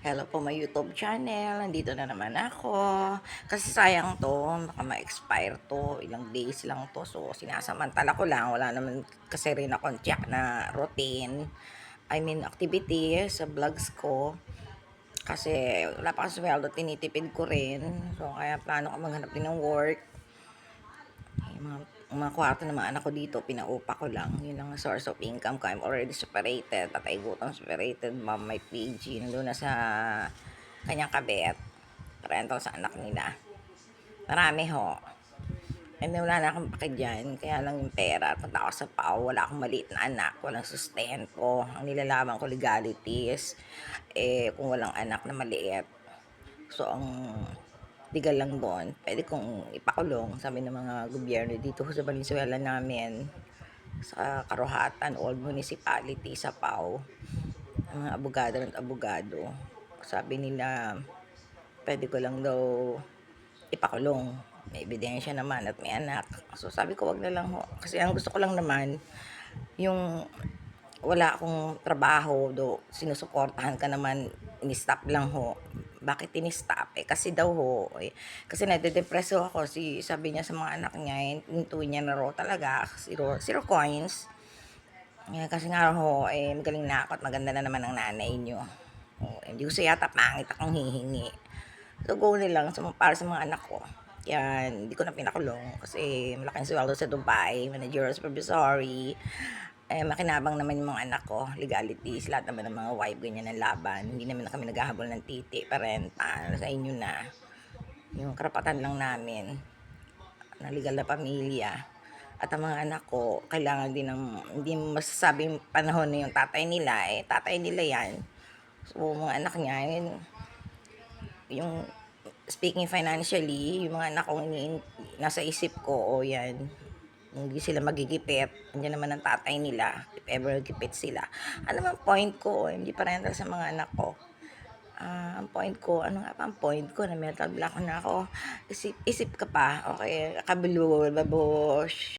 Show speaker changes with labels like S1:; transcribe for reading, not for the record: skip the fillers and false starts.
S1: Hello po, my YouTube channel. Nandito na naman ako. Kasi sayang to, baka ma-expire to. Ilang days lang to. So, sinasamantala ko lang. Wala naman kasi rin akong check na routine. Activity sa vlogs ko. Kasi wala pa kasi sweldo, tinitipid ko rin. So, kaya plano ko maghanap din ng work. Mga kwarto ng mga anak ko dito, pinaupa ko lang. Yun lang ang source of income ko. I'm already separated. Tatay gutang separated. Mom may PG. Nandun na sa kanyang kabet. Parental sa anak nila. Marami ho. And then, wala na akong pake dyan. Kaya lang yung pera. Punta ako sa PAO. Wala akong maliit na anak. Walang sustento. Ang nilalaman ko legalities. Kung walang anak na maliit. So, ang legal lang doon, pwede kong ipakulong, sabi ng mga gobyerno dito sa Valenzuela namin, sa Karuhatan, Old Municipality, sa PAO, ang mga abogado at abogado. Sabi nila, pwede ko lang daw ipakulong. May ebidensya naman at may anak. So sabi ko, wag na lang ho. Kasi ang gusto ko lang naman, yung wala akong trabaho, do sinusuportahan ka naman, ini-stop lang ho. Bakit ini-stop? Kasi daw ho, kasi nade-depresso ako. Sabi niya sa mga anak niya, intuwi niya na raw talaga, zero coins. Kasi nga ho, magaling na ako at maganda na naman ang nanay niyo. Hindi ko siya yata pangit akong hihingi. So, go nilang para sa mga anak ko. Kaya hindi ko na pinakulong kasi malaking sweldo sa Dubai, managerial supervisory. Makinabang naman yung mga anak ko, legalities, lahat naman ng mga wife, ganyan ang laban. Hindi naman na kami naghahabol ng titi, parental, sa inyo na. Yung karapatan lang namin, na legal na pamilya. At ang mga anak ko, kailangan din ng, hindi masasabing panahon na yung tatay nila, tatay nila yan. So, mga anak niya, yung speaking financially, yung mga anak ko nasa isip ko, yan, hindi sila magigipit. Nandiyan naman ang tatay nila, if ever gipit sila. Ano man point ko, hindi parental sa mga anak ko. Ang point ko, ano nga pa ang point ko, na mental block na ako. Isip ka pa, okay, kabulol, babush.